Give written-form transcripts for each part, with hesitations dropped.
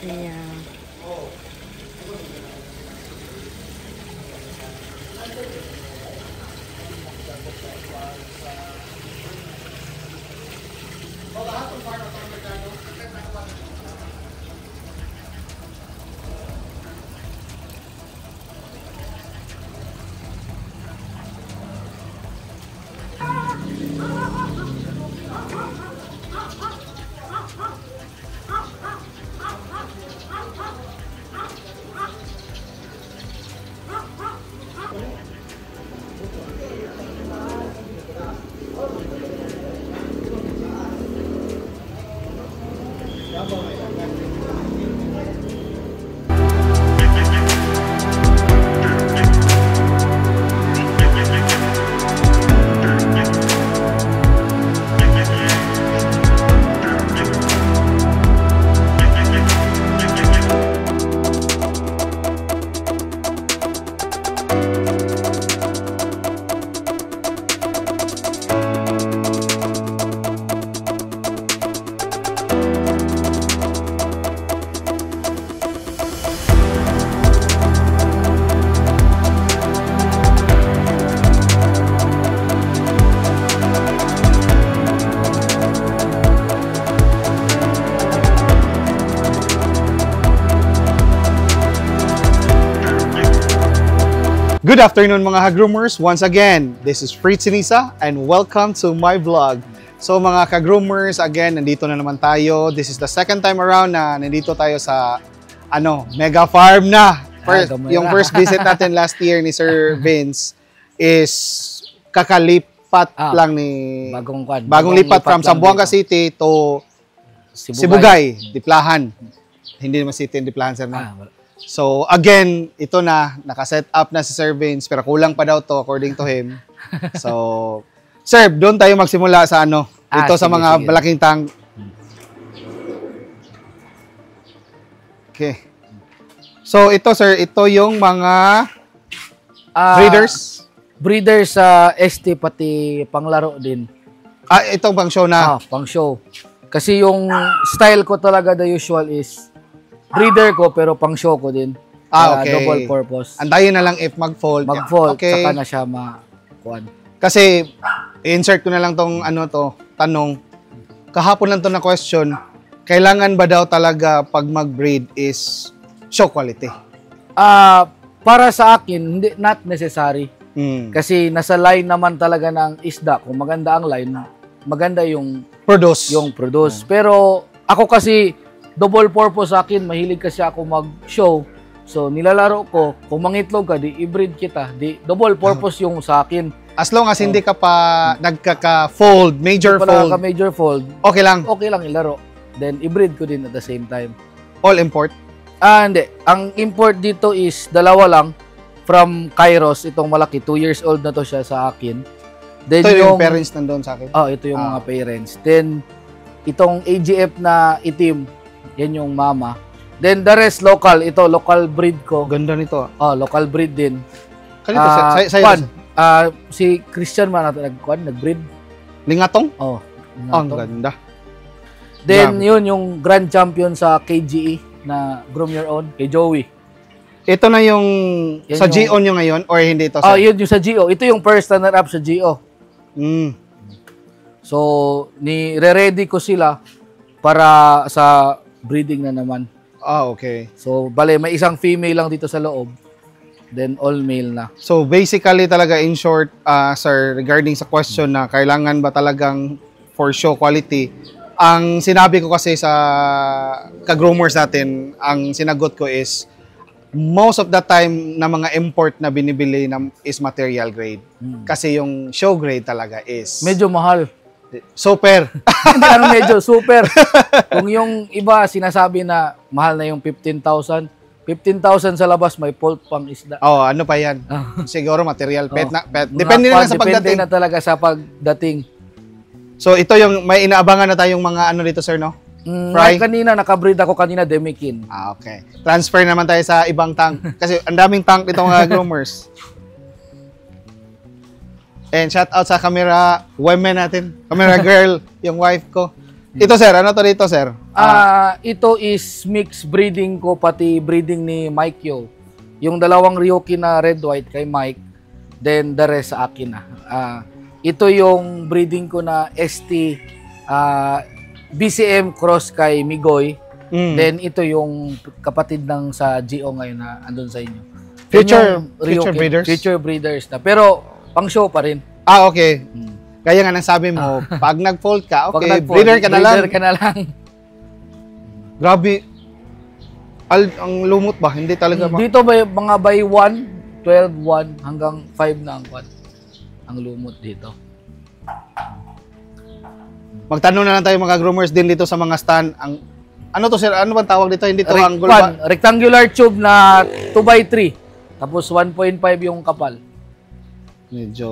Siya. Good afternoon mga ka-groomers. Once again, this is Fritz Sinisa and welcome to my vlog. So mga ka-groomers, again, nandito na naman tayo. This is the second time around na nandito tayo sa mega farm na. Yung first visit natin last year ni Sir Vince is kakalipat lang ni bagong lipat from Zamboanga City to Sibugay, Diplahan. Hindi naman City, Diplahan, sir. So again, ito na, naka-set up na si Sir Vince, pero kulang pa daw to according to him. So, sir, doon tayo magsimula sa ito sa mga malaking tank. Okay. So ito sir, ito yung mga breeders. Breeders sa ST pati panglaro din. Itong pang show na. Pang show. Kasi yung style ko talaga the usual is breeder ko pero pang show ko din. Okay. Double purpose. Antayin na lang if mag-fold. Mag-fold, okay. Saka na siya ma-kuan. Kasi, insert ko na lang tong tanong. Kahapon lang to na question. Kailangan ba daw talaga pag mag-breed is show quality? Para sa akin, not necessary. Kasi nasa line naman talaga ng isda. Kung maganda ang line, maganda yung produce. Pero ako kasi, double purpose sa akin, mahilig kasi ako mag-show. So, nilalaro ko, kung mangitlog ka, di i-breed kita. Di, double purpose yung sa akin. As long as hindi ka pa nagkaka-fold, major fold. Major fold. Okay lang? Okay lang ilaro. Then, i-breed ko din at the same time. All import? Hindi. Ang import dito is dalawa lang from Kairos. Itong malaki, 2 years old na to siya sa akin. Then, ito yung parents nandun sa akin? Ito yung mga parents. Then, itong AGF na itim, yan yung mama. Then the rest local. Ito local breed ko. Ganda nito. Local breed din. Kanito si Christian man nato nag-breed. Lingatong? Lingatong. Ang ganda. Then yun yung grand champion sa KGE na Groom Your Own kay Joey. Ito na yung sa GO nyo ngayon or hindi ito? Yun yung sa GO. Ito yung first runner up sa GO. So ni-ready ko sila para sa breeding na naman. Okay. So, bale, may isang female lang dito sa loob. Then, all male na. So, basically talaga, in short, sir, regarding sa question na kailangan ba talagang for show quality, ang sinabi ko kasi sa ka-groomers natin, ang sinagot ko is, most of the time na mga import na binibili is material grade. Kasi yung show grade talaga is medyo mahal. Super. Hindi lang medyo, super. Kung yung iba sinasabi na mahal na yung 15,000, 15,000 sa labas may pulp pang isda. Ano pa yan? Siguro material. Pet. Depende na sa pagdating. Depende na talaga sa pagdating. So ito yung may inaabangan na tayong mga dito sir, no? Fry? Kanina, nakabreed ako kanina, Demikin. Okay. Transfer naman tayo sa ibang tank. Kasi ang daming tank itong mga groomers. And shout out sa camera women natin. Camera girl, yung wife ko. Ito sir, ano to dito sir? Ito is mixed breeding ko, pati breeding ni Mike Yo. Yung dalawang Ryoki na red white kay Mike, then the rest sa akin na. Ito yung breeding ko na ST BCM cross kay Migoy. Then ito yung kapatid ng sa GO ngayon na andun sa inyo. Future Ryoki, breeders? Future breeders na. Pero pang show pa rin. Okay. Kaya nga nang sabi mo, pag nag-fold ka, okay, Pag breeder ka na lang. Breeder ka na lang. Grabe. Ang lumot ba? Hindi talaga ba? Dito mga by 1, 12, 1 hanggang 5 na ang kwan. Ang lumot dito. Magtanong na lang tayo mga groomers din dito sa mga stand. Ano to sir? Ano bang tawag dito? Hindi to angle ba? Rectangular tube na 2x3. Tapos 1.5 yung kapal. Medyo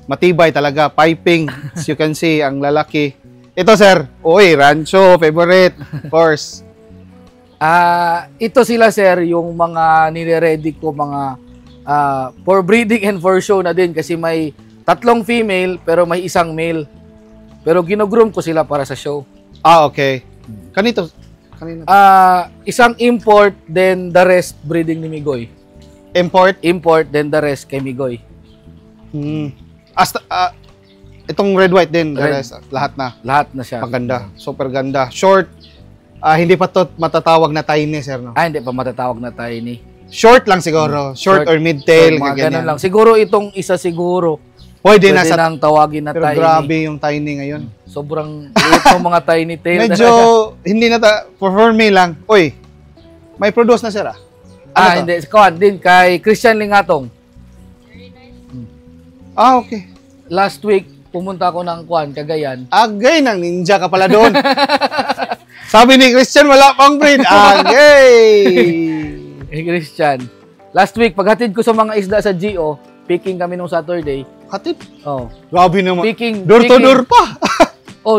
matibay talaga. Piping. As you can see, ang lalaki. Ito sir. Uy, rancho. Favorite. Of course. Ito sila sir, yung mga nire-ready ko mga for breeding and for show na din kasi may 3 female pero may 1 male. Pero gino-groom ko sila para sa show. Okay. Kanina. Isang import, then the rest breeding ni Migoy. Import? Import, then the rest kay Migoy. Itong red white din, Red. lahat na. Lahat na siya. Maganda, super ganda. Short, hindi pa to matatawag na tiny, sir, no? Hindi pa matatawag na tiny. Short lang siguro. Short or mid-tail, mga ganyan. ganun lang. Siguro itong isa siguro. Pwede Pwede na sa... nang tawagin na Pero tiny. grabe yung tiny ngayon. Sobrang liit ng mga tiny tail. Medyo, hindi na for me lang. Uy, may produce na, sir, Ano to? Hindi. Kawan din kay Christian Lingatong. Okay. Last week, pumunta ako ng Cagayan. Agay, nang ninja ka pala doon. Sabi ni Christian, wala pang breed. Agay! Christian. Last week, paghatid ko sa mga isda sa GO, picking kami nung Saturday. Hatid? Oh. Grabe naman. Picking. Door to door pa.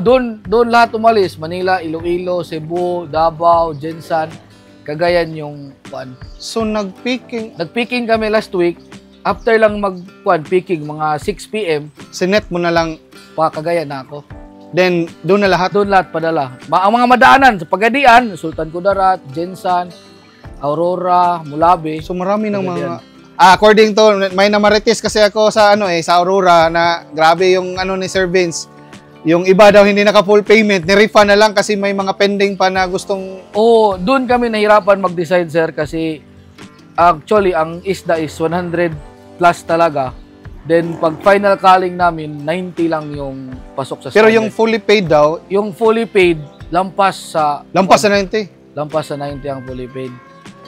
Doon lahat umalis. Manila, Iloilo, Cebu, Davao, Jensan, Cagayan yung kwan. So, nag-picking. Nag-picking kami last week. After lang picking, mga 6 p.m., Sinet mo na lang. pa Cagayan na ako. Then, doon na lahat. Doon lahat padala. Ang mga madaanan sa Pagadian, Sultan Kudarat, Jensan, Aurora, Mulabe. So, marami ng Pagadian. mga... according to, may namarites kasi ako sa sa Aurora na grabe yung ni Sir Vince. Yung iba daw hindi naka-full payment, ni-refund na lang kasi may mga pending pa na gustong... Doon kami nahirapan mag-decide, sir, kasi actually, ang isda is 100 plus talaga. Then, pag final calling namin, 90 lang yung pasok sa Pero standard. yung fully paid daw, Yung fully paid, lampas sa 90. Lampas sa 90 ang fully paid.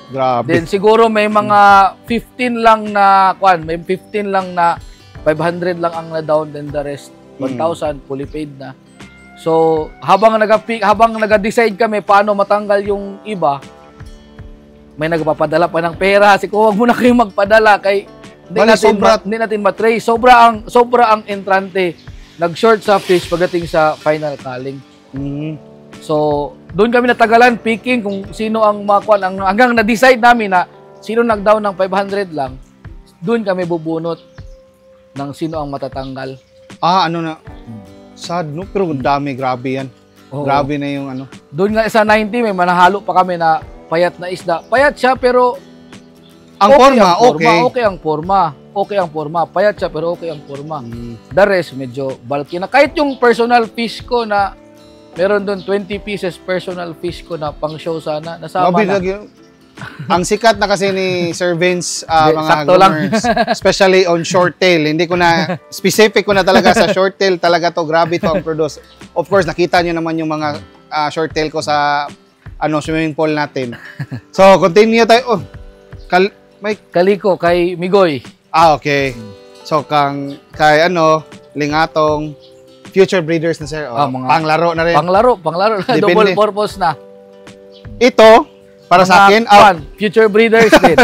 Grabe. Then siguro may mga 15 lang na may 15 lang na 500 lang ang na-down, then the rest 1,000 fully paid na. So, habang nag-decide kami paano matanggal yung iba, may nagpapadala pa ng pera. Kasi kung wag mo na kayong magpadala kay hindi natin matrace. Sobra ang entrante. Nag-short sa fish pagdating sa final calling. So, doon kami natagalan picking kung sino ang makuan. Hanggang na-decide namin na sino nag-down ng 500 lang, doon kami bubunot ng sino ang matatanggal. Sad, no? Pero dami, grabe yan. Oo. Grabe na yung Doon nga sa 90, may manahalo pa kami na payat na isda. Payat siya, pero Ang forma, okay. Okay ang forma. Okay ang forma. Payat siya, pero okay ang forma. The rest, medyo bulky na. Kahit yung personal fish ko na meron doon 20 pieces personal fish ko na pang show sana. Nasama na. Ang sikat na kasi ni Sir Vince, mga sakto lang. groomers, especially on short tail. Hindi ko na, specific ko na talaga sa short tail. Talaga to, grabe to ang produce. Of course, nakita nyo naman yung mga short tail ko sa swimming pool natin. So, continue tayo. May Kaliko, kay Migoy. okay. So, kay Lingatong, future breeders na sir. Mga panglaro na rin. Panglaro na. Depende. Double purpose na. Ito, para sa akin, future breeders din.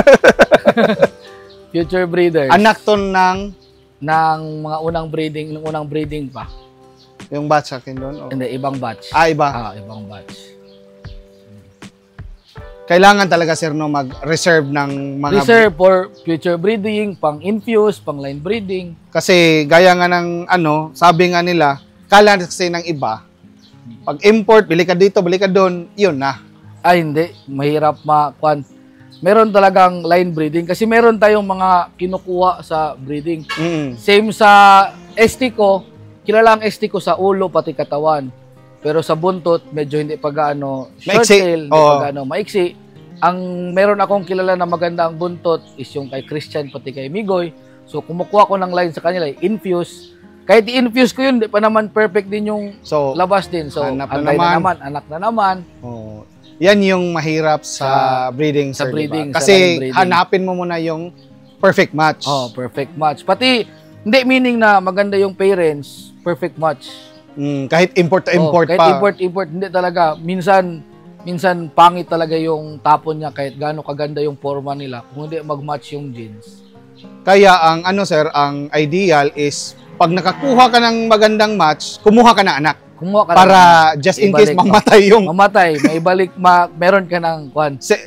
Future breeders. anak to ng mga unang breeding pa. yung batch sa akin doon. Hindi, ibang batch. Iba. Ibang batch. kailangan talaga sir no mag-reserve ng mga Reserve for future breeding, pang-infuse, pang-line breeding. kasi gaya nga ng sabi nga nila, kala kasi ng iba, pag import, bili ka dito, bili ka doon, yun na. Ay, hindi. Mahirap meron talagang line breeding kasi meron tayong mga kinukuha sa breeding. Same sa ST ko, kilala ang ST ko sa ulo pati katawan. Pero sa buntot, medyo hindi pa gaano short tail, hindi pa gaano maiksi. Ang meron akong kilala na maganda ang buntot is yung kay Christian pati kay Migoy. So kumukuha ko ng line sa kanila, infuse. Kahit i-infuse ko yun, di pa naman perfect din yung labas din. So anak na naman. Oh. Yan yung mahirap sa breeding, sir, breeding, diba? Kasi hanapin mo muna yung perfect match. Oh, perfect match. Pati, hindi meaning na maganda yung parents, perfect match. Kahit import pa. Kahit import, hindi talaga. Minsan pangit talaga yung tapon niya kahit gaano kaganda yung forma nila kung hindi mag-match yung genes. Kaya ang ang ideal is pag nakakuha ka ng magandang match, kumuha ka ng anak. Para just in case mamatay yung... Mamatay, may ibalik, meron ka ng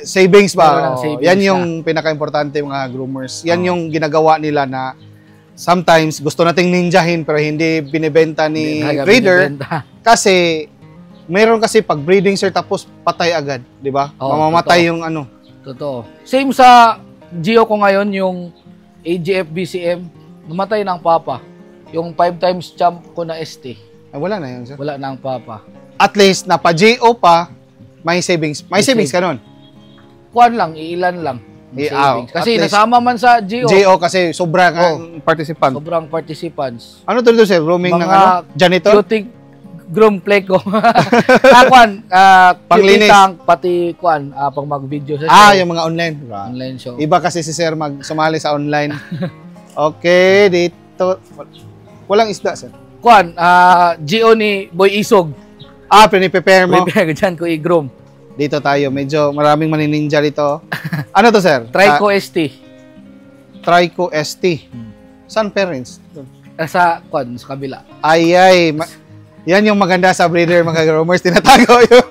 savings ba? Yan yung pinaka-importante mga groomers. Yan yung ginagawa nila na sometimes gusto nating ninjahin pero hindi binibenta ni breeder. Kasi meron kasi pag breeding sir tapos patay agad, di ba? Mamamatay yung Totoo. Same sa Geo ko ngayon, yung AGF BCM, namatay ng papa. Yung 5 times champ ko na ST. Ay, wala na yun, sir. Wala na ang papa. At least, napa-GO pa, may savings. May savings ka nun? Kuan lang, iilan lang. Kasi nasama man sa GO. GO kasi sobrang participant. Sobrang participants. Ano to sir? Roaming ng janitor? Cutie groom play ko. Panglinis. Pati pang mag-video sa yung mga online. Online show. Iba kasi si sir sumali sa online. Okay, dito. Walang isda, sir. GO ni Boy Isog. Prepare mo. Prepare dyan ko i-groom. Dito tayo. Medyo maraming manininja dito. Ano to, sir? Trico ST. Trico ST. Saan parents? Sa kabila. Yan yung maganda sa breeder, mga groomers. Tinatago yun.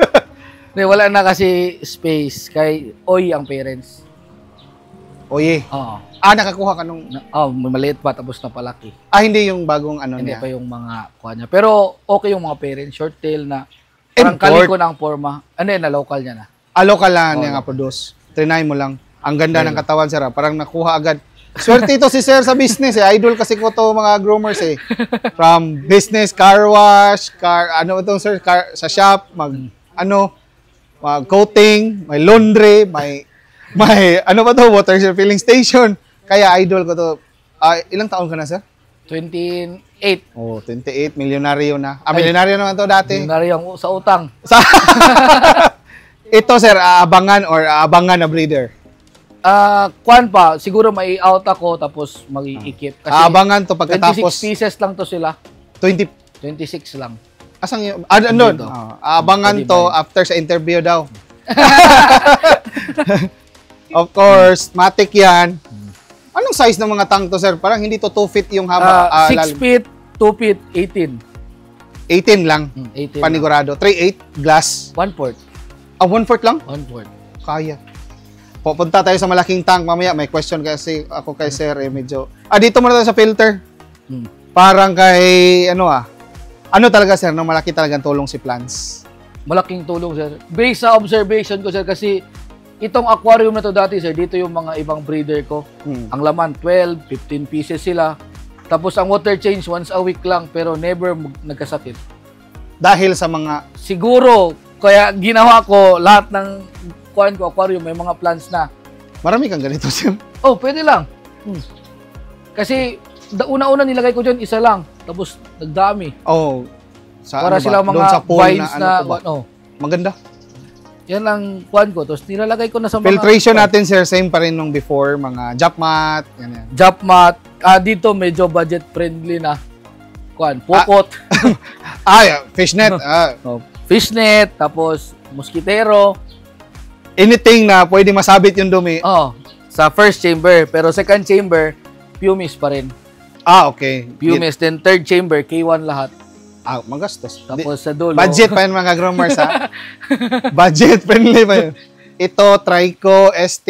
Wala na kasi space. Kay Oy ang parents. Oye. Oo. Nakakuha ka nung... maliit pa tapos napalaki. Hindi yung bagong Hindi niya. pa yung mga niya. Pero okay yung mga parents. Short tail na parang kaliko na ang forma. Na local niya na. Local lang niya nga produce. Trinay mo lang. Ang ganda ng katawan, sir. Parang nakuha agad. Swerte ito si sir sa business. Idol kasi ko to mga groomers From business, car wash, sir, sa shop, mag-coating, may laundry, may water filling station. Kaya idol ko to. Ilang taon ka na, sir? 28. 28. Milyonaryo na. Milyonaryo naman to dati. Milyonaryo sa utang. Ito, sir, abangan na breeder. Siguro may out ako tapos mag-iikip. Kasi abangan to pagkatapos. 26 pieces lang to sila. 26 lang. Asang yun? Andun. Abangan to after sa interview daw. Of course, matik yan. Anong size ng mga tank to, sir? Parang hindi to 2 feet yung haba. 6 feet, 2 feet, 18. 18 lang. 18 panigurado. 3/8 glass. 1/4. 1/4 lang? 1/4. Kaya. Pupunta tayo sa malaking tank mamaya. May question kasi ako kay sir medyo. Dito muna tayo sa filter. Parang kay ano talaga sir, malaki talagang tulong si plants. Malaking tulong, sir. Based sa observation ko, sir, kasi itong aquarium na to dati, sir, dito yung mga ibang breeder ko. Ang laman, 12, 15 pieces sila. Tapos ang water change once a week lang, pero never nagkasakit. Dahil sa mga... Siguro, kaya ginawa ko lahat ng aquarium, may mga plants na. Marami kang ganito, sir? Pwede lang. Kasi, una-una nilagay ko dyan, isa lang. Tapos, nagdami. Para sila mga vines na maganda. Yan ang ko. Tapos nilalagay ko na sa mga... Filtration natin, sir, same pa rin nung before. Mga Jop mat. Jop mat. Dito medyo budget friendly na. Pupot. Fishnet. Fishnet. Tapos mosquitero. Anything na pwede masabit yung dumi. Sa first chamber. Pero second chamber, pumice pa rin. Okay. Pumice. Then third chamber, K1 lahat. Magastos. Tapos sa dulo. Budget pa yun mga groomers, ha? Budget friendly pa yun. Ito, Trico ST.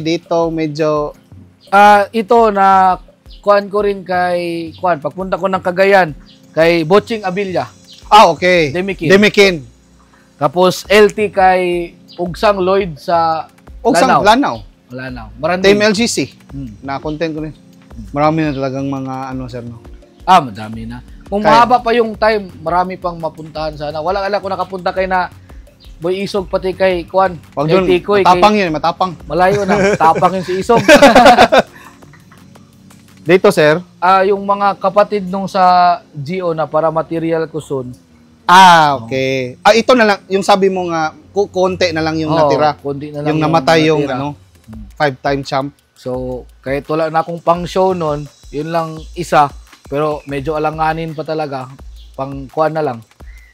Dito, medyo... Ito na kuan ko rin kay kuan pagpunta ko ng Cagayan kay Boching Abilia. Okay. Demikin. Demikin. Tapos LT kay Ugsang Lloyd sa Lanao. Maranding. Team LGC. Na-content ko rin. Marami na talagang mga sir, no? Madami na. Kung mahaba pa yung time, marami pang mapuntahan sana. Wala ko nakapunta kay na Boy Isog pati kay kuan. Wag doon. Matapang yun, matapang. Malayo na. Tapang yun si Isog. Dito, sir. Yung mga kapatid nung sa GO na para material ko soon. Okay. Ito na lang, yung sabi mo nga, konti na lang yung natira. Konti na lang yung namatay yung natira. 5-time champ. So, kahit wala na akong pang show nun, yun lang isa. Pero medyo alanganin pa talaga. Pang kuan na lang.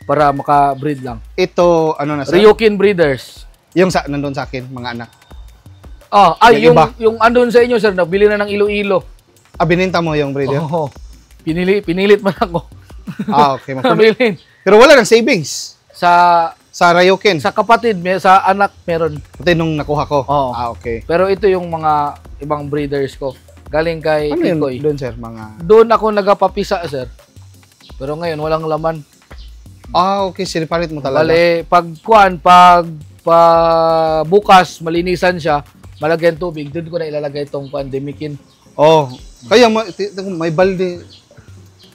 Para maka-breed lang. Ito, na sir? Ryukin Breeders. Yung nandun sa akin, mga anak. Yung andun sa inyo, sir, nabili na ng Iloilo. Bininta mo yung breeder? Oo. Pinilit man ako. Okay. Nabilin. Pero wala ng savings. Sa Ryukin? Sa kapatid, sa anak meron. Pati nung nakuha ko? Oo. Okay. Pero ito yung mga ibang breeders ko. Galing kay Tikoy. Doon, sir? Doon ako nagapapisa, sir. Pero ngayon, walang laman. Okay. Sinipalit mo talaga. Bale, pag bukas, malinisan siya, malagyan tubig, doon ko na ilalagay itong Demikin. Kaya may balde.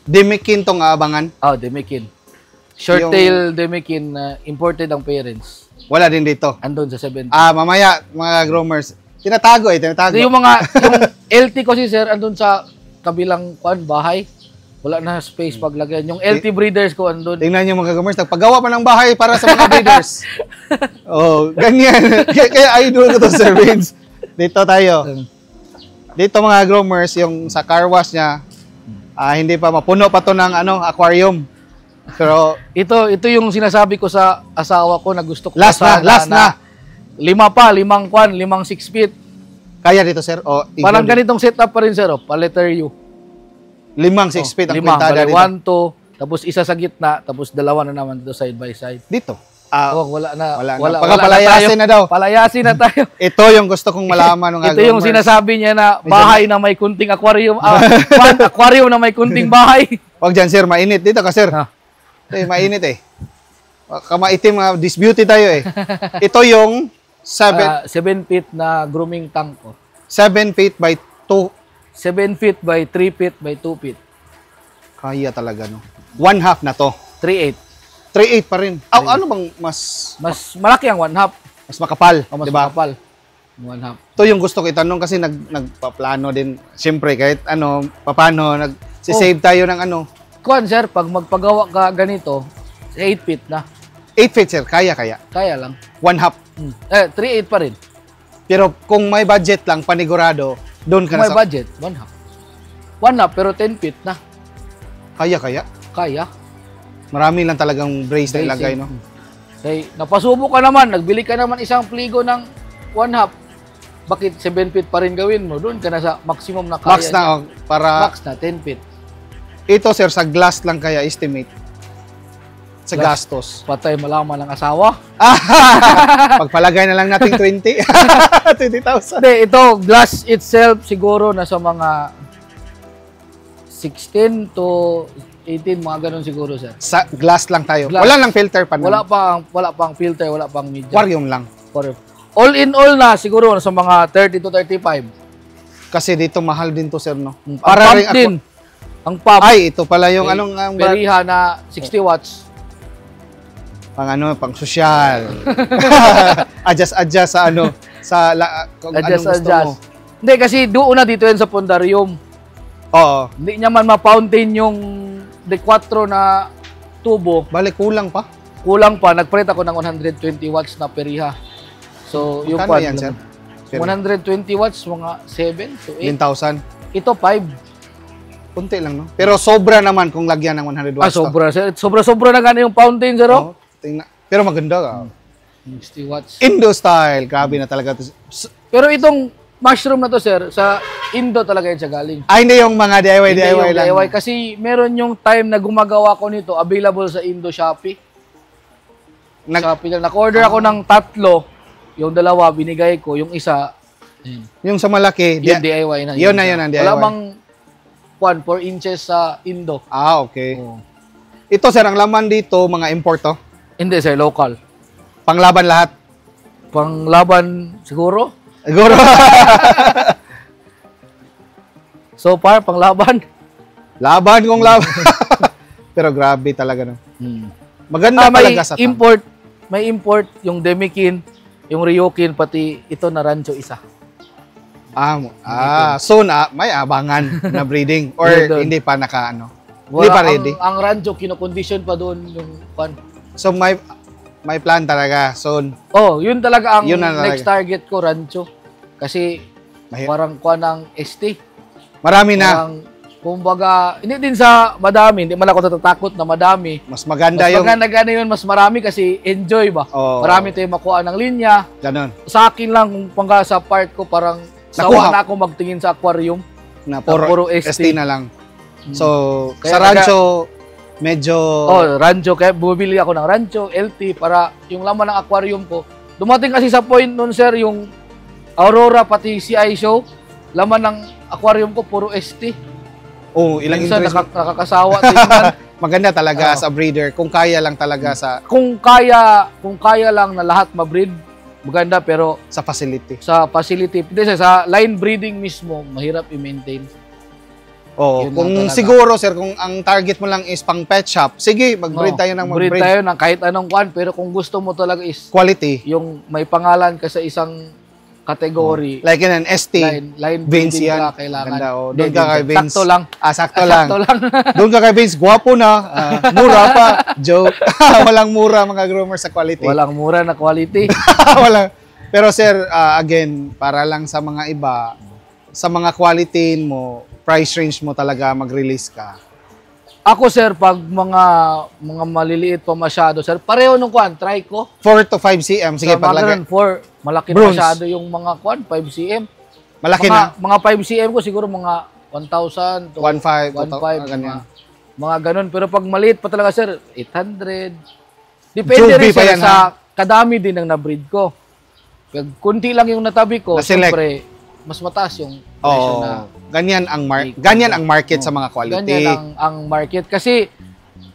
Demikin tong abangan? Demikin. Short-tail Demikin, imported ang parents. Wala din dito? Andun sa 70. Mamaya, mga groomers. Tinatago. Yung LT ko si sir, andun sa kabilang bahay. Wala na space paglagyan. Yung LT breeders ko andun. Tingnan nyo mga groomers, nagpagawa pa ng bahay para sa mga breeders. Ganyan. Kaya idol ko to, Sir Vince. Dito tayo. Dito mga groomers, yung sa car wash niya, hindi pa mapuno pa to ng aquarium. Pero ito yung sinasabi ko sa asawa ko na gusto ko last na. 5 6 feet. Kaya dito, sir? Parang ganitong setup pa rin, sir. Pa-letter U. 5-6 feet ang kwentada dito. 1, 2, tapos isa sa gitna, tapos dalawa na naman dito side by side. Dito? Wala na. Palayasin na daw. Palayasin na tayo. Ito yung gusto kong malaman. Ito yung sinasabi niya na bahay na may kunting aquarium. Aquarium na may kunting bahay. Wag dyan, sir. Mainit. Dito ka, sir. Mainit eh. Kamaitim, disbeauty tayo eh. Ito yung 7 feet na grooming tank ko. 7 feet by 2. 7 feet by 3 feet by 2 feet. Kaya talaga, no? 1/2 na to. 3/8. 3/8 pa rin. Ano bang mas malaki ang 1/2? Mas makapal, mas diba? Makapal. 1/2. Ito yung gusto ko itanong kasi nagpaplano din. Siyempre, kahit paano, save tayo ng Kuan, sir, pag magpagawa ka ganito, 8 feet na. 8 feet, sir. Kaya. Kaya lang. 1/2. 3/8 pa rin. Pero kung may budget lang, panigurado, doon ka na sa... May budget, 1/2. 1/2, pero 10 feet na. Kaya? Kaya. Marami lang talagang brace na ilagay, no? Kaya, napasubo ka naman, nagbili ka naman isang pligo ng 1/2. Bakit 7 feet pa rin gawin mo? Doon ka na sa maximum na kaya. Max na, Max na, 10 feet. Ito, sir, sa glass lang kaya estimate. Sa gastos. Patay malaman ng asawa. Pagpalagay na lang natin 20. 20,000. Hindi, ito, glass itself siguro nasa mga 16 to 18, mga ganun siguro, sir. Sa glass lang tayo. Glass. Wala lang filter pa Wala pang filter, wala pang media. Aquarium lang. All in all na siguro sa mga 30 to 35. Kasi dito mahal din to, sir, no? Para rin din. Ang pump. Ay, ito pala yung Periha na 60 watts. Pang sosyal. Adjust sa kung anong gusto mo. Hindi, kasi doon na dito yan sa pondarium. Oo. Hindi niya man ma-fountain yung D4 na tubo. Balik, kulang pa. Nagpalit ako ng 120 watts na periha. So, yung kano yan, sir? 120 watts, mga 7 to 8. 10,000. Ito, 5. Kunti lang, no? Pero sobra naman kung lagyan ng 100 watts. Sobra na gano'n yung fountain, sir. Pero maganda ka. 60 watts. Indo style. Grabe na talaga. Pero itong mushroom na to, sir, sa Indo talaga yan siya galing. Hindi yung mga DIY lang. DIY. Kasi meron yung time na gumagawa ko nito, available sa Indo Shopee. Shopee lang. Naka-order ako ng 3. yung dalawa binigay ko, yung isa, Yung sa malaki, yung DIY na. Yun ang DIY. Wala bang 4 inches sa Indo. Okay. Oh. Ito sir, ang laman dito, mga importo. Hindi sir, local. Panglaban lahat. Panglaban siguro? Siguro. So far, panglaban. Laban kong laban. Pero grabe talaga no. Maganda may talaga sa import. May import yung Demikin, yung Ryokin, pati ito na Rancho isa. Soon may abangan na breeding or hindi pa naka hindi pa ready. Ang Rancho kino-condition pa doon yung pan. So may plan talaga soon. Oh, yun talaga ang Yun na next target ko, Rancho. Kasi parang kuha ng ST. Marami na. Parang, kumbaga, hindi din sa madami, hindi man ako natatakot na madami. Mas maganda yung... Mas maganda yun, mas marami kasi enjoy ba? Oh. Marami tayong makuha ng linya. Ganon. Sa akin lang, kung pangga sa part ko, parang sawa na ako magtingin sa aquarium. Na puro ST na lang. So, kaya sa Rancho, medyo... Oh, Rancho. Kaya bumibili ako ng Rancho, LT, para yung laman ng aquarium ko. Dumating kasi sa point nun, sir, yung Aurora, pati CI show, laman ng aquarium ko, puro ST. Oh, ilang minsan interest. Nakakasawa tingnan. Maganda talaga sa breeder kung kaya lang talaga sa kung kaya lang na lahat ma-breed, maganda, pero sa facility. Sa facility, sa line breeding mismo, mahirap i-maintain. Kung siguro sir, kung ang target mo lang is pang pet shop, sige, mag-breed tayo ng mag-breed tayo ng kahit anong kwan, pero kung gusto mo talaga is quality, yung may pangalan ka sa isang category. Like in an ST, line Vince breeding yan. ka kailangan. Doon ka kay Vince. Sakto lang. Sakto lang. Sakto lang. Doon ka kay Vince, gwapo na. Mura pa. Joke. Walang mura mga groomers sa quality. Walang mura na quality. Walang. Pero sir, again, para lang sa mga iba, sa mga quality mo, price range mo talaga mag-release ka. Ako sir, pag mga maliliit pa masyado, sir, pareho nung kwan, try ko. 4 to 5 cm. Sige, paglagay. 4, malaki na masyado yung mga kwan, 5 cm. Malaki na? Mga 5 cm ko siguro mga 1,000 to 1,500. Mga ganun. Pero pag maliit pa talaga, sir, 800. Depende rin sir, sa kadami din ng na-breed ko. Pag kunti lang yung natabi ko, siyempre, mas mataas yung presyo na. Ganyan ang market sa mga quality. Ganyan ang market. Kasi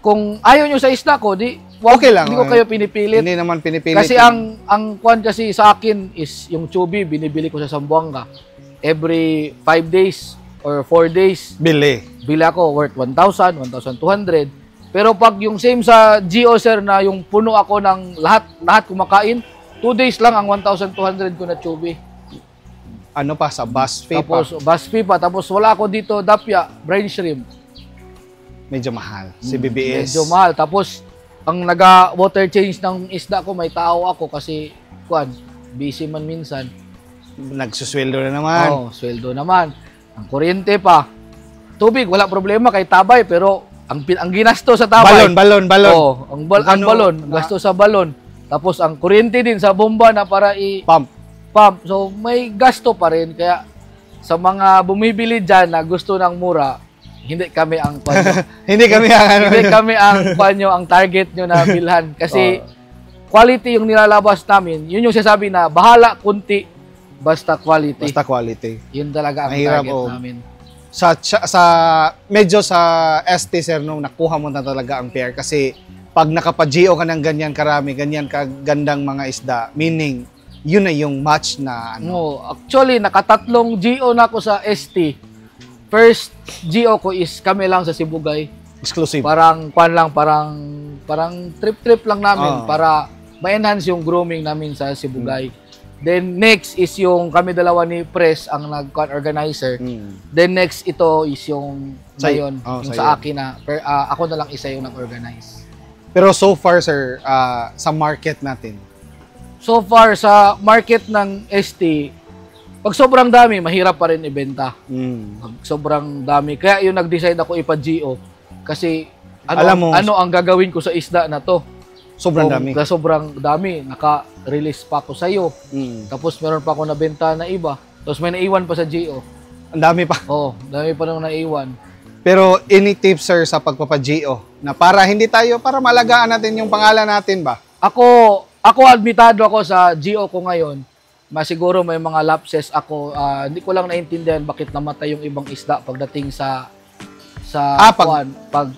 kung ayaw nyo sa isda ko, okay lang. Hindi ko kayo pinipilit. Hindi naman pinipilit. Kasi ang kwan kasi sa akin is yung chubby, binibili ko sa Zamboanga. Every 5 days or 4 days. Bili ako worth 1,000, 1,200. Pero pag yung same sa GO sir na yung puno ako ng lahat kumakain, 2 days lang ang 1,200 ko na chubby. Ano pa, sa bass fee pa. Tapos, bass fee pa. Tapos, wala ako dito, dapya, brain shrimp. Medyo mahal. Si BBS. Medyo mahal. Tapos, ang naga-water change ng isda ko, may tao ako kasi, busy man minsan. Nagsusweldo na naman. Sweldo naman. Ang kuryente pa. Tubig, wala problema kay tabay, pero ang ginasto sa tabay. Balon. Ang balon. Gasto sa balon. Tapos, ang kuryente din sa bomba na para pump. So, may gasto pa rin. Kaya, sa mga bumibili dyan na gusto ng mura, hindi kami ang panyo. Hindi kami ang target nyo na bilhan. Kasi, quality yung nilalabas namin. Yun yung sasabi na, bahala, kunti, basta quality. Basta quality. Yun talaga ang mahirap, target namin. Medyo sa ST, sir, nung nakuha mo na talaga ang pair. Kasi, pag nakapa-GO ka ng ganyan karami, ganyan kagandang mga isda, meaning, yun na yung match na actually, nakatatlong GO na ako sa ST. First GO ko is kami lang sa Sibugay. Exclusive. Parang trip-trip lang namin para ma-enhance yung grooming namin sa Sibugay. Then next is yung kami dalawa ni Press ang nag-organizer. Then next ito is yung ngayon, yung sa akin na ako na lang isa yung nag-organize. Pero so far sir, sa market natin, so far, sa market ng ST, pag sobrang dami, mahirap pa rin ibenta. Pag sobrang dami. Kaya yung nag-decide ako ipa-GO. Kasi ano ang gagawin ko sa isda na to? Sobrang dami. Sobrang dami. Naka-release pa ako sa'yo. Tapos meron pa ako nabenta na iba. Tapos may naiwan pa sa GO. Ang dami pa. Dami pa nung naiwan. Pero any tips sir sa pagpapa-GO? Na para malagaan natin yung pangalan natin ba? Ako, ako admitado ako sa GO ko ngayon. Siguro may mga lapses ako. Hindi ko lang naintindihan bakit namatay yung ibang isda pagdating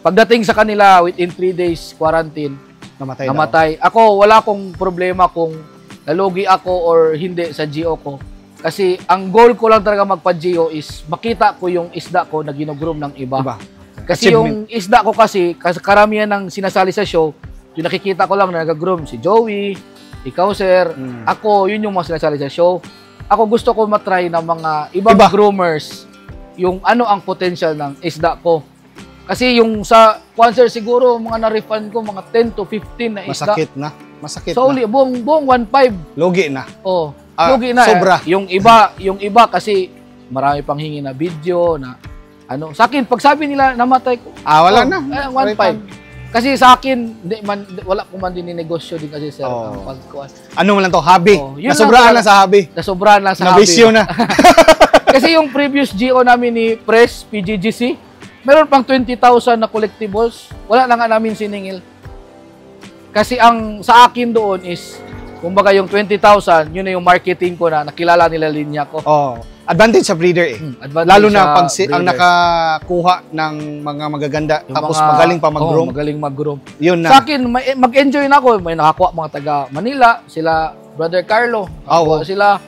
pagdating sa kanila within 3 days quarantine. Namatay. Ako, wala akong problema kung nalugi ako or hindi sa GO ko. Kasi ang goal ko lang talaga magpa-GO is makita ko yung isda ko na ginugroom ng iba. Kasi yung isda ko kasi karamihan ng sinasali sa show, yung nakikita ko lang na nag-groom si Joey, ikaw sir, ako, yun yung mga sinasali sa show. Ako gusto ko matry ng mga ibang groomers yung ano ang potential ng isda ko. Kasi yung sa sponsor siguro mga na-refund ko mga 10 to 15 na isda. Masakit so, na. buong 1.5. Logi na. Oh, logi na. Sobra. Yung iba kasi marami pang hingi na video na ano. Sa akin, pag sabi nila namatay ko. Wala na. 1.5. Kasi sa akin, wala ko man din ninegosyo din kasi sir. Ano mo lang to? Hobby. Nasobrahan lang sa hobby. Nasobrahan lang sa hobby. Nabisyo na. Kasi yung previous GO namin ni Press, PGGC, meron pang 20,000 na collectibles. Wala na nga namin siningil. Kasi ang sa akin doon is, kumbaga yung 20,000, yun na yung marketing ko na nakilala nila linya ko. Advantage sa breeder eh. Lalo na pag ang nakakuha ng mga magaganda yung tapos magaling pa mag-groom. Magaling mag-groom. Yun na. Sa akin, mag-enjoy na ako. May nakakuha mga taga Manila, sila Brother Carlo, sila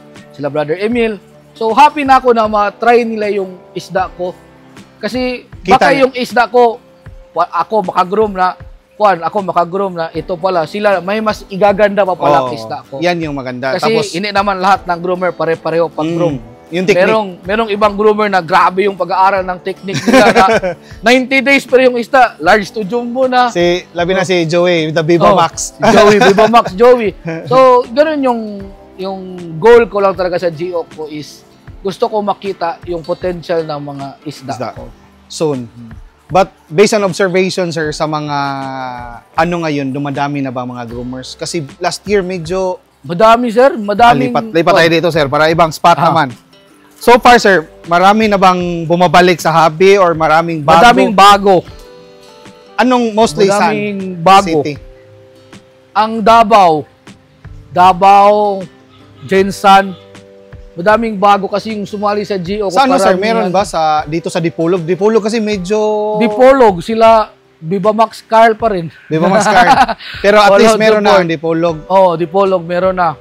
Brother Emil. So happy na ako na ma-try nila yung isda ko. Kasi baka yung isda ko, ako makagroom na ito pala sila may mas igaganda pa pala ang isda ko. Yan yung maganda. Kasi hindi naman lahat ng groomer pare-pareho pag-groom. Yung technique. Merong ibang groomer na grabe yung pag-aaral ng technique nila na 90 days pa yung isda, large to jumbo na. Labi na si Joey with the Viva Max. Viva Max Joey. So, ganoon yung goal ko lang talaga sa GO ko is gusto ko makita yung potential ng mga isda ko. Soon. But based on observation, sir, sa mga ngayon, dumadami na ba mga groomers? Kasi last year medyo madami, sir. Madaming lipat tayo dito, sir, para ibang spot naman. So far, sir, marami na bang bumabalik sa hobby or maraming bago? Madaming bago. Anong mostly madaming bago. City? Ang Davao, Jensan, madaming bago kasi yung sumali sa GO. Sa ano, sir? Meron ba dito sa Dipolog? Dipolog kasi medyo... Dipolog, sila Viva Max Carl pa rin. Viva Max Carl. Pero at least meron na ang Dipolog. Dipolog, meron na.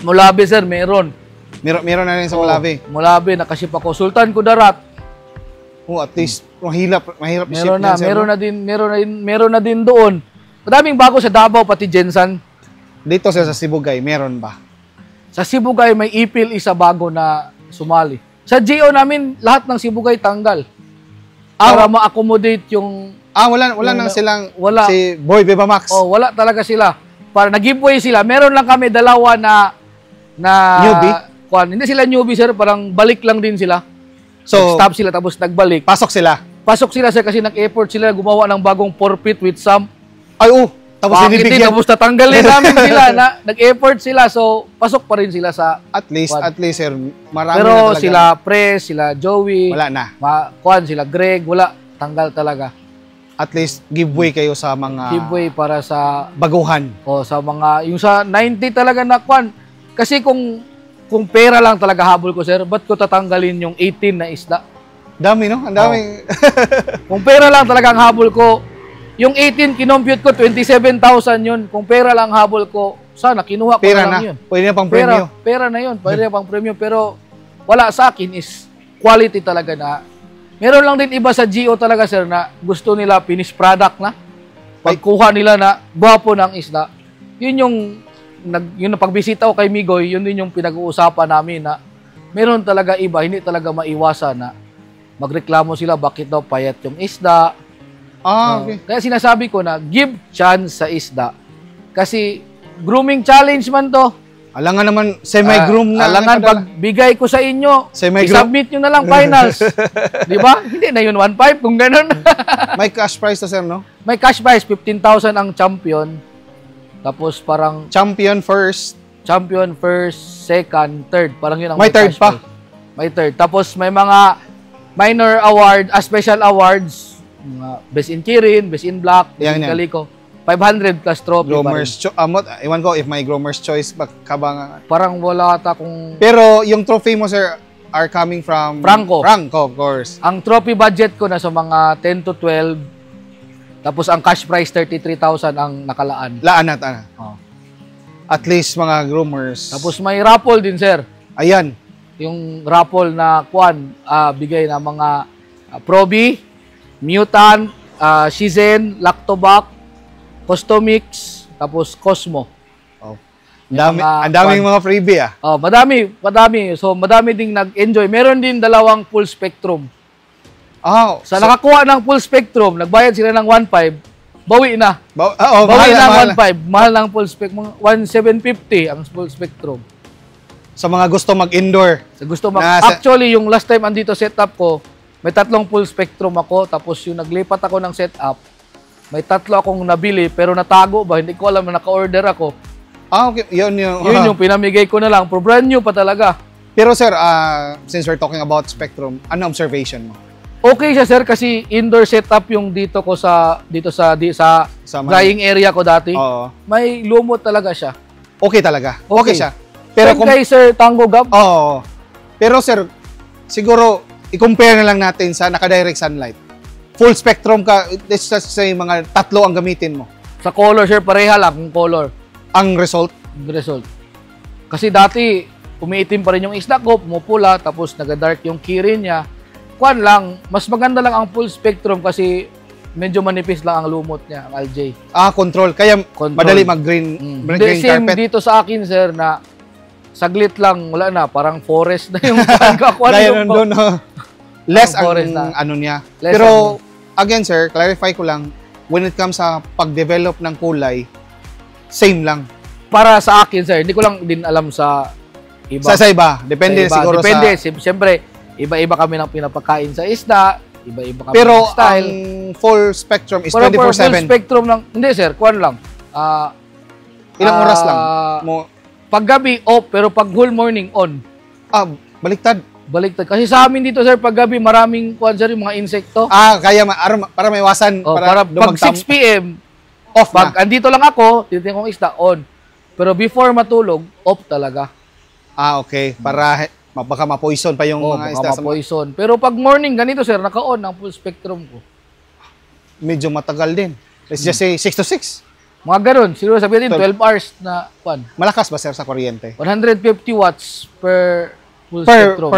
Mulabe, sir, meron. Meron na rin sa Mulabe. Mulabe, nakaship ako. Sultan Kudarat. At least mahirap meron na, sir, meron na din doon. Madaming bago sa Davao pati Jensan. Dito sir sa Sibugay, meron ba? Sa Sibugay may ipil isa bago na sumali. Sa GO namin lahat ng Sibugay tanggal. Para ma-accommodate yung wala nang silang si Boy Viva Max. Wala talaga sila. Para nag-giveaway sila. Meron lang kami dalawa na newbie. Hindi sila newbie, sir. Parang balik lang din sila. So, stop sila tapos nagbalik. Pasok sila, sir, kasi nag-effort sila gumawa ng bagong forfeit with some. Tapos binibigyan. Tapos tatanggalin namin sila na nag-effort sila. So, pasok pa rin sila sa... At least, sir, marami pero na talaga. Sila Pres, sila Joey. Wala na. Sila Greg, wala. Tanggal talaga. At least, giveaway kayo sa mga... Giveaway para sa... baguhan. Sa mga... Yung sa 90 talaga na Kasi kung pera lang talaga habol ko, sir, ba't ko tatanggalin yung 18 na isda? Dami, no? Ang dami. Kung pera lang talaga ang habol ko, yung 18, kinompute ko, 27,000 yun. Kung pera lang habol ko, sana, kinuha ko na lang yun. Pwede na pang premyo. Pera na yun, pwede na pang premyo. Pero wala sa akin is quality talaga na. Meron lang din iba sa GO talaga, sir, na gusto nila finished product na. Pagkuha nila na gwapo ng isda. Yun yung pagbisita ko kay Migoy, yun din yung pinag-uusapan namin na meron talaga iba, hindi talaga maiwasan na magreklamo sila bakit daw payat yung isda. Okay. Kaya sinasabi ko na give chance sa isda. Kasi grooming challenge man to. Alangan naman, semi-groom na. Alangan, pag bigay ko sa inyo, i-submit nyo na lang finals. Di ba? Hindi na yun 1.5 kung ganun. May cash prize to, sir, no? May cash prize, 15,000 ang champion. Tapos parang... Champion first, second, third. Parang yun ang may third pa. May third. Tapos may mga minor award, special awards. Mga Best in Kirin, Best in Black, Best in Kaliko. 500 plus trophy. Groomer's iwan ko if may Groomer's Choice ka ba nga. Parang wala ata kung... Pero yung trophy mo, sir, are coming from... Franco. Franco, of course. Ang trophy budget ko na sa mga 10 to 12. Tapos ang cash prize, 33,000 ang nakalaan. Laan at Oh. At least mga groomers. Tapos may raffle din, sir. Ayan. Yung raffle na bigay na mga Probi, Mutant, Shizen, Lactobac, Costomix, tapos Cosmo. Oh. Ang daming mga freebie Oh, madami. So madami ding nag-enjoy. Meron din dalawang full spectrum. Oh, Sa nakakuha ng full spectrum, nagbayad sila ng 1.5, bawi na. mahal Bawi na mahal. 1.5. Mahal ng full spectrum. 1,750 ang full spectrum. Sa mga gusto mag-indoor. Actually, yung last time andito setup ko, may 3 full spectrum ako. Tapos yung naglipat ako ng setup, may 3 akong nabili pero natago ba? Hindi ko alam na naka-order ako. Okay. Yun yung pinamigay ko na lang. Pero brand new pa talaga. Pero sir, since we're talking about spectrum, ano observation mo? Okay siya, sir, kasi indoor setup yung dito sa drying area ko dati. Oo. May lumot talaga siya. Okay talaga. Okay siya. Pero kay Sir Tango Gab? Oo. Pero sir, siguro i-compare na lang natin sa naka-direct sunlight. Full spectrum ka, let's just say mga 3 ang gamitin mo. Sa color, sir, pareha lang yung color. Ang result? Kasi dati, umiitim pa rin yung isda ko, pumupula, tapos nag-dark yung kirin niya. Kuan lang, mas maganda lang ang full spectrum kasi medyo manipis lang ang lumot niya, ang LJ. Control. Kaya madali mag-green green same carpet. dito sa akin, sir, na saglit lang, wala na, parang forest na yung pagkakuan. Doon, less ang na. ano niya. Pero, again, sir, clarify ko lang, when it comes sa pag-develop ng kulay, same lang. Para sa akin, sir, hindi ko lang din alam sa iba. Sa iba. Depende siguro Depende. Siyempre, iba-iba kami ng pinapakain sa isda, iba-iba kami pero ng style. Ang full spectrum is 24/7. Full spectrum lang. Hindi, sir, kuan lang. Ilang oras lang? Paggabi, off, pero pag whole morning, on. Baliktad. Kasi sa amin dito, sir, paggabi, maraming kuan, sir, yung mga insekto. Kaya para may iwasan. Para pag 6 p.m., off pag andito lang ako, tinitingnan kong isda, on. Pero before matulog, off talaga. Okay. Para baka ma-poison pa yung mga isda. Ma-poison. Pero pag morning, ganito, sir, naka-on ang full spectrum ko. Medyo matagal din. Let's just say 6 to 6. Mga ganun. Siguro sabihin din, 12 hours na kuan. Malakas ba, sir, sa kuryente? 150 watts per full spectrum.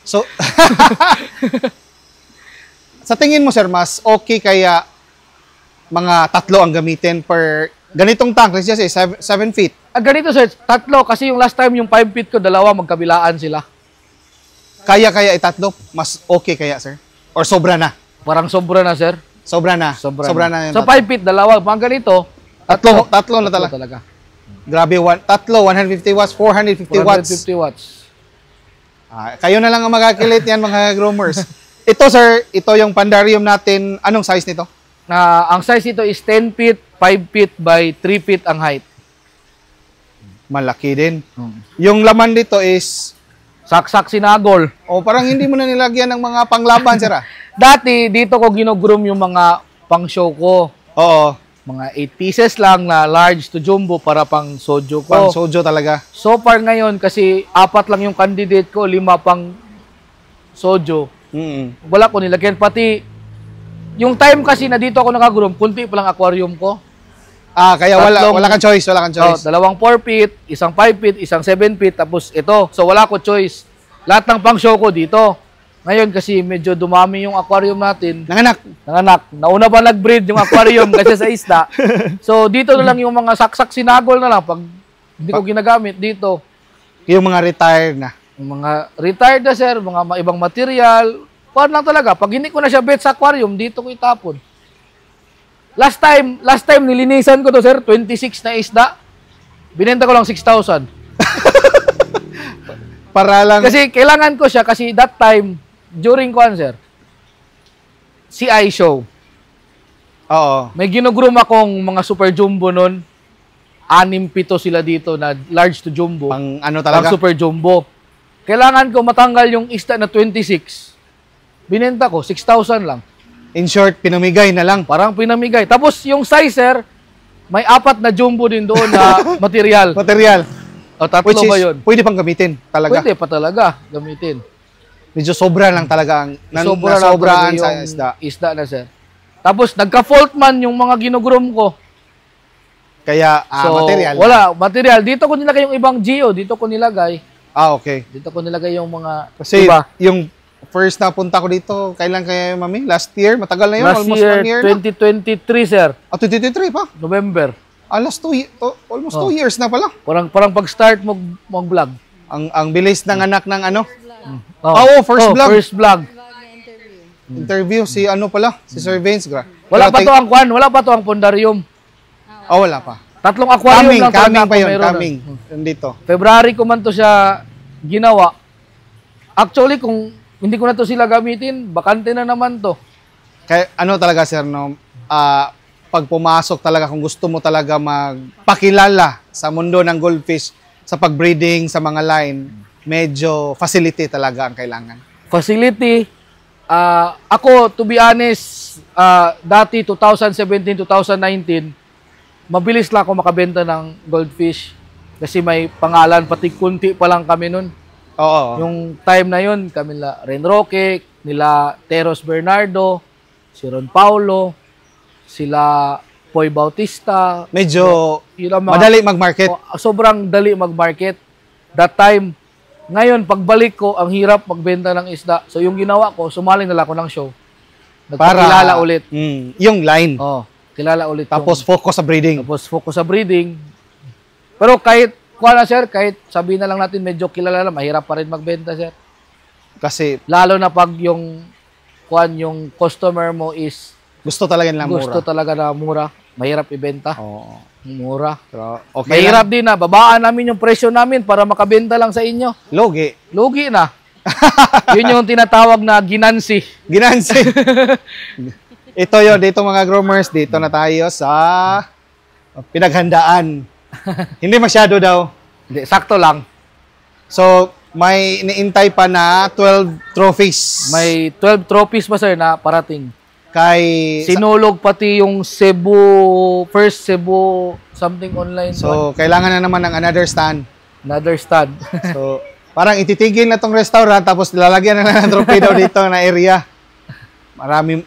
So, sa tingin mo, sir, mas okay kaya mga 3 ang gamitin per ganitong tank? Let's just say 7 feet. Ganito, sir, 3 kasi yung last time yung 5 feet ko, 2 magkabilaan sila. Kaya 3? Mas okay kaya, sir? Or sobra na? Parang sobra na, sir. Sobra na yung sa 5 feet, 2. Mga ganito, 3 na talaga. Grabe, 150 watts, 450 watts. 450 watts. Kayo na lang ang magkakilit yan, mga groomers. Ito, sir, ito yung pandarium natin. Anong size nito? Ang size nito is 10 feet, 5 feet by 3 feet ang height. Malaki din. Yung laman dito is saksak sinagol. Parang hindi mo na nilagyan ng mga panglaban, sir. Dati, dito ko ginogroom yung mga pang-show ko. Oo. Mga 8 pieces lang na large to jumbo para pang sojo ko. Pang sojo talaga. So far ngayon, kasi 4 lang yung candidate ko, 5 pang sojo. Wala ko nilagyan. Pati, yung time kasi na dito ako nakagroom, kunti pa lang aquarium ko. Kaya wala kang choice. 2 4 feet, isang 5 feet, isang 7 feet, tapos ito. So wala ko choice. Lahat ng pang-show ko dito. Ngayon kasi medyo dumami yung aquarium natin. Nanganak. Nauna ba nag-breed yung aquarium kasi sa isda. So dito na lang yung mga saksak sinagol na lang pag hindi ko ginagamit dito. Yung mga retired na. Yung mga retired na, sir, mga ibang material. Paano lang talaga. Pag hindi ko na siya bet sa aquarium, dito ko itapon. Last time nilinisan ko to, sir, 26 na isda. Binenta ko lang 6,000. Para lang. Kasi kailangan ko siya kasi that time, during sir, CI show. Oo. May ginogroom akong mga super jumbo nun. 6-7 sila dito na large to jumbo. Pang ano talaga? Pang super jumbo. Kailangan ko matanggal yung isda na 26. Binenta ko, 6,000 lang. In short, pinamigay na lang. Parang pinamigay. Tapos yung size, sir, may 4 na jumbo din doon na material. Material. O, 3 Which is, ba yun? pwede pang gamitin talaga. Pwede pa talaga gamitin. Medyo sobra lang talaga ang Sobraan nasobraan sa yung isda. Isda na, sir. Tapos, nagka-fault man yung mga ginugrom ko. Kaya, material. Wala, material. Dito ko nilagay yung ibang geo. Dito ko nilagay. Okay. Dito ko nilagay yung mga... Kasi, iba. yung first na punta ko dito, kailan kaya, mami? Last year? Matagal na yun? Last Almost year, 1 year 2023, sir. 2023 pa? November. Last 2 almost 2 years na pala. Parang pag-start mag-vlog. Ang bilis ng anak ng ano? First vlog. First vlog. Interview si ano pala? Si Sir Vince. Wala pa to ang kwan, wala pa to ang pondarium. Wala pa. 3 aquarium lang coming pa yun, meron. coming. Nandito. February ko man to siya ginawa. Actually, kung hindi ko na to sila gamitin, bakante na naman to. Kaya ano talaga, sir, no? Pag pumasok talaga, kung gusto mo talaga magpakilala sa mundo ng goldfish, sa pag-breeding, sa mga line, medyo facility talaga ang kailangan. Facility. Ako, to be honest, dati 2017, 2019, mabilis lang ako makabenta ng goldfish. Kasi may pangalan, pati kunti pa lang kami nun. Oo. Yung time na yun, kami nila Ren Roque, nila Teros Bernardo, si Ron Paulo, sila Poy Bautista. Medyo madali mag-market. Sobrang dali mag-market. That time, ngayon, pagbalik ko, ang hirap magbenta ng isda. So, yung ginawa ko, sumali na lang ako ng show. Nagpakilala ulit. Yung line. Kilala ulit. Tapos focus sa breeding. Tapos focus sa breeding. Pero kahit, sir, kahit sabihin na lang natin medyo kilala na, mahirap pa rin magbenta, sir. Kasi, lalo na pag yung customer mo is gusto talaga nilang mura. Gusto talaga na mura. Mahirap ibenta. Mura. Pero okay mahirap lang. din na. Babaan namin yung presyo namin para makabenta lang sa inyo. Lugi. Lugi na. Yun yung tinatawag na ginansi. Ginansi. Ito yun. Dito mga groomers. Dito na tayo sa pinaghandaan. Hindi masyado daw. Hindi, sakto lang. So, may iniintay pa na 12 trophies. May 12 trophies pa, sir, na parating. Sinulog pati yung Cebu, first Cebu something online. So, kailangan na naman ng another stand. Another stand. So, parang ititigil na tong restaurant tapos lalagyan na lang ng trophy daw dito na area. Marami.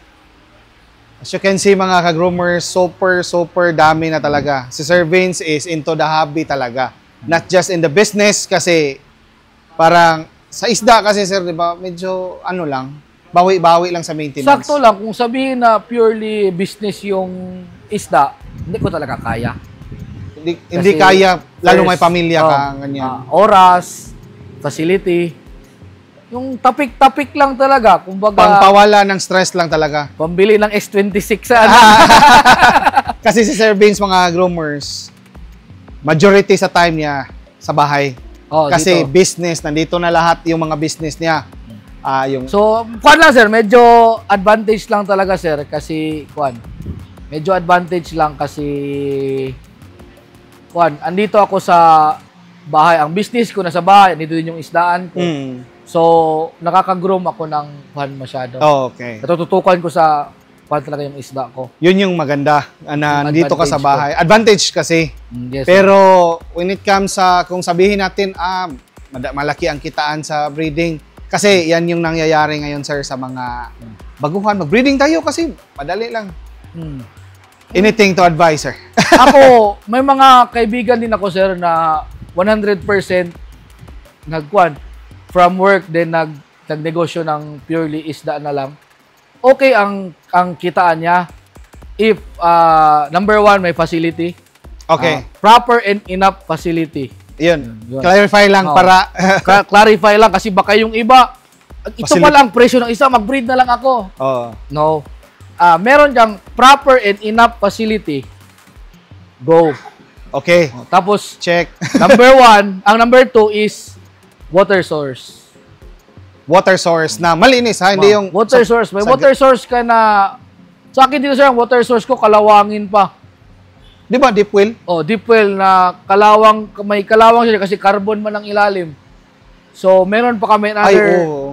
As you can see mga ka-groomers, super dami na talaga. Si Sir Vince is into the hobby talaga. Not just in the business kasi parang sa isda kasi, sir, di ba, medyo ano lang, bawi-bawi lang sa maintenance. Sakto lang, kung sabihin na purely business yung isda, hindi ko talaga kaya. Hindi kaya, lalo may pamilya ka, ganyan. Oras, facility, yung tapik-tapik lang talaga. Kumbaga, pangpawala ng stress lang talaga. Pambili ng S26 Kasi si Sir Vince, mga groomers, majority sa time niya sa bahay. Kasi dito. Business, nandito na lahat yung mga business niya. So, lang sir, medyo advantage lang talaga sir kasi medyo advantage lang kasi andito ako sa bahay. Ang business ko nasa bahay, andito din yung isdaan ko. So, nakaka-groom ako ng masyado. Okay. Natututukan ko sa talaga yung isda ko. Yun yung maganda na nandito ka sa bahay. Ko. Advantage kasi. Yes, pero when it comes sa kung sabihin natin malaki ang kitaan sa breeding. Kasi yan yung nangyayari ngayon, sir, sa mga baguhan. Mag-breeding tayo kasi madali lang. Anything to advise, sir? Ako, may mga kaibigan din ako, sir, na 100% from work, then nagnegosyo ng purely isda na lang. Okay ang kitaan niya if number 1, may facility. Okay. Proper and enough facility. Yun. Clarify lang para... Clarify lang kasi baka yung iba, ito pa lang presyo ng isa, mag-breed na lang ako. No. Meron diyang proper and enough facility. Go. Okay. Tapos, check. Number 1, ang number 2 is water source. Water source na malinis, ha? Hindi yung... Water source. May water source ka na... Sa akin dito, sir, ang water source ko, kalawangin pa. Di ba, deep well? Deep well na may kalawang siya kasi carbon man ang ilalim. So, meron pa kami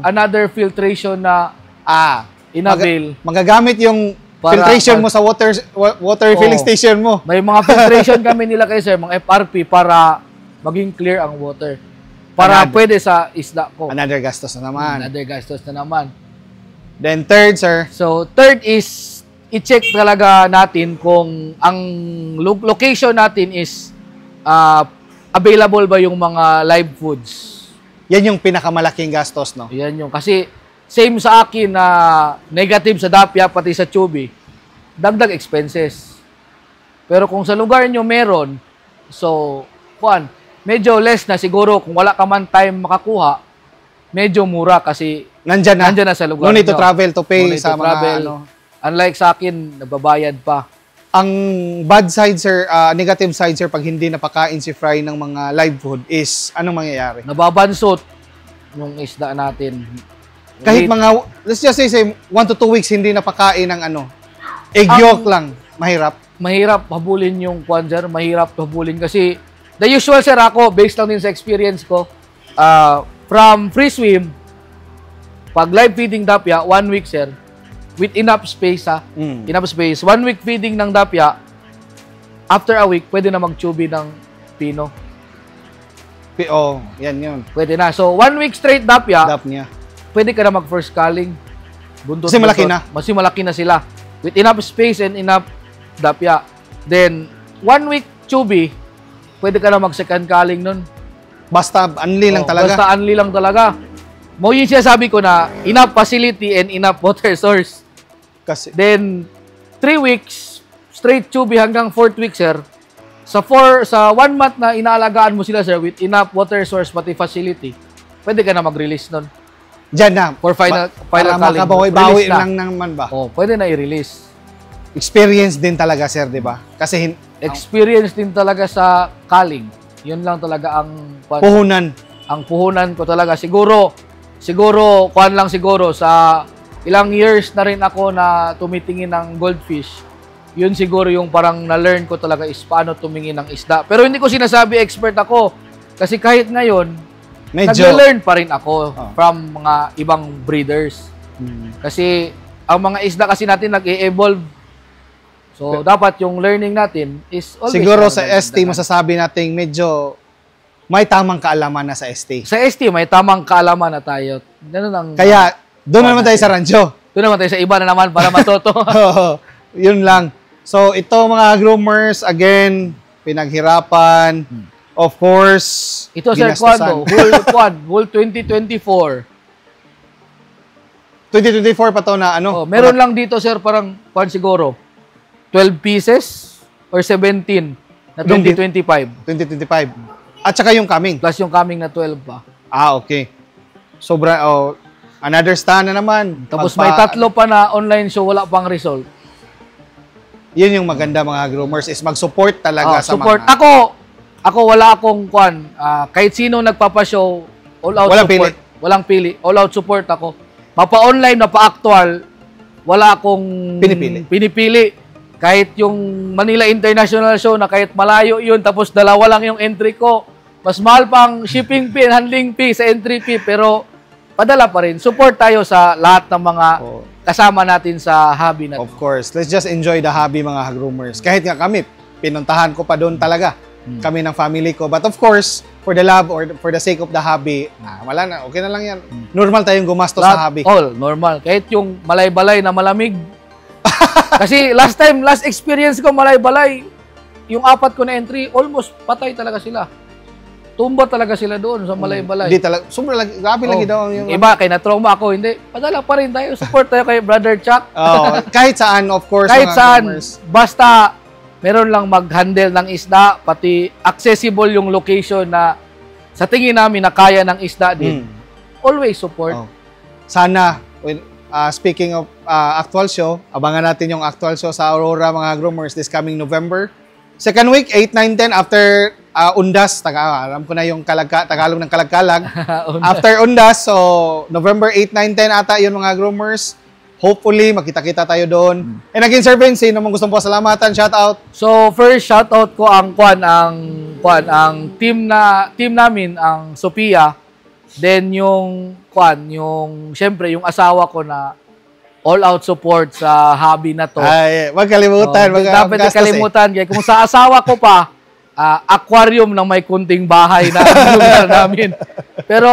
another filtration na Inavail. Magagamit yung filtration mo sa water filling station mo. May mga filtration kami nila kay sir, mga FRP para maging clear ang water. Para pwede sa isda ko. Another gastos na naman. Another gastos na naman. Then third, sir. So third is i-check talaga natin kung ang location natin is available ba yung mga live foods. Yan yung pinakamalaking gastos, no? Yan yung kasi same sa akin na negative sa Dapia pati sa Chubi, dagdag expenses. Pero kung sa lugar nyo meron, so, medyo less na siguro kung wala ka man time makakuha, medyo mura kasi nandyan na sa lugar nyo. No need to nyo. travel to pay No sa mga travel. Unlike sa akin, nagbabayad pa. Ang bad side, sir, negative side, sir, pag hindi napakain si Fry ng mga live food is, anong mangyayari? Nababansot yung isda natin. Kahit mga, let's just say 1 to 2 weeks hindi napakain ng egg yolk lang, mahirap. Mahirap habulin yung kwanzer, mahirap habulin kasi the usual sir ako, based lang din sa experience ko, from free swim, pag live feeding Dapia, 1 week sir, with enough space enough space, 1 week feeding ng Dapia, after a week, pwede na mag-chubi ng Pino. Yan yun. Pwede na. So, 1 week straight Dapia, niya. pwede ka na mag-first culling. Buntot, Kasi malaki na. Kasi malaki na sila. With enough space and enough Dapia. Then, 1 week chubi, pwede ka na mag-second culling nun. Basta unli lang talaga. Basta unli lang talaga. Mo yung sabi ko na enough facility and enough water source. Kasi Then, 3 weeks, straight chubi hanggang 4th week, sir. Sa 1 month na inaalagaan mo sila, sir, with enough water source pati facility, pwede ka na mag-release nun. Diyan na. For final para culling. makabawi-bawi lang naman ba? Pwede na i-release. Experience din talaga, sir, di ba? Kasi Experience din talaga sa culling. Yun lang talaga ang puhunan. Ang puhunan ko talaga. Siguro, kuhan lang siguro sa ilang years na rin ako na tumitingin ng goldfish. Yun siguro yung parang na-learn ko talaga is paano tumingin ng isda. Pero hindi ko sinasabi expert ako. Kasi kahit ngayon, nag-learn pa rin ako from mga ibang breeders. Kasi ang mga isda kasi natin nag-e-evolve. So, dapat yung learning natin is always... Siguro sa ST, masasabi natin medyo may tamang kaalaman na sa ST. Sa ST, may tamang kaalaman na tayo. Ganun ang... Kaya, doon naman tayo sa rancho. Doon naman tayo sa iba na naman para matuto. Yun lang. So, ito mga groomers, again, pinaghirapan. Of course, ito sir, whole 2024. 2024 pa to na meron lang dito sir, parang siguro 12 pieces or 17 na 2025. 2025. At saka yung coming. Plus yung coming na 12 pa. Okay. Sobra, another stand na naman. Tapos may 3 pa na online show, wala pang result. Yun yung maganda mga groomers is mag-support talaga sa support. mga... Ako wala akong kahit sino nagpapa-show, all out Walang support. pili. Walang pili. All out support ako. Mapa-online, mapa-actual, wala akong pinipili. Kahit yung Manila International Show na kahit malayo yun, tapos dalawa lang yung entry ko, mas mahal pang shipping fee and handling fee sa entry fee, pero padala pa rin. Support tayo sa lahat ng mga kasama natin sa hobby natin. Of course. Let's just enjoy the hobby mga groomers. Kahit nga kami, pinuntahan ko pa doon talaga. Kami ng family ko. But of course, for the love or for the sake of the hobby, wala na, okay na lang yan. Normal tayong gumastos sa hobby. All, normal. Kahit yung malay-balay na malamig. Kasi last experience ko malay-balay, yung 4 ko na entry, almost patay talaga sila. Tumba talaga sila doon sa malay-balay. Hindi talaga, grabe lagi daw yung... Iba, kay na-trauma ako, hindi. Padala pa rin tayo. Support tayo kay Brother Chuck. Kahit saan, of course. Kahit saan, basta meron lang mag-handle ng isda, pati accessible yung location na sa tingin namin na kaya ng isda din. Always support. Sana, speaking of actual show, abangan natin yung actual show sa Aurora mga groomers this coming November. Second week, 8, 9, 10 after Undas. Alam ko na yung Tagalog ng Kalagkalag. After Undas, so November 8, 9, 10 ata yun mga groomers. Hopefully, makita-kita tayo doon. And again, Sir Vince, sino mong gustong pasalamatan? Shout out. So, first shout out ko ang team namin, ang Sophia. Then yung syempre yung asawa ko na all-out support sa hobby na to. Ay, wag kalimutan. Dapat di kalimutan. Kaya kung sa asawa ko pa, aquarium ng may kunting bahay na lugar namin. Pero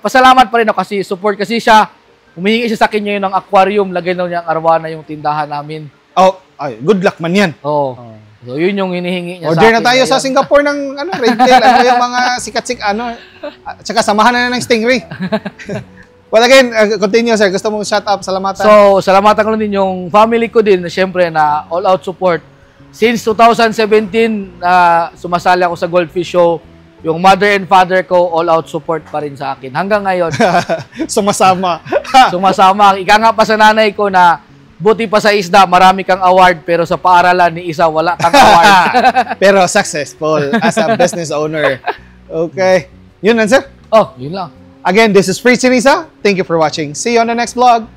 pasalamat pa rin ako kasi support kasi siya. Humihingi siya sa akin ngayon ng aquarium. Lagay na niya ang arwana yung tindahan namin. Oh, ay, good luck man yan. Oo. So, yun yung hinihingi niya Order sa akin. na tayo ngayon. sa Singapore ng retail. Ano yung mga sikat-sik, tsaka samahan na ng Stingray. Well, again, continue, sir. Gusto mong shout out, salamatan? So, salamatan ko din yung family ko din, syempre, na all-out support. Since 2017, sumasali ako sa Goldfish Show. Yung mother and father ko, all-out support pa rin sa akin. Hanggang ngayon. Sumasama. Sumasama. Ika nga pa sa nanay ko na buti pa sa isda, marami kang award, pero sa paaralan ni isa, wala kang award. Pero successful as a business owner. Okay. Yun lang, sir. Oh, yun lang. Again, this is Fritz Sinisa. Thank you for watching. See you on the next vlog.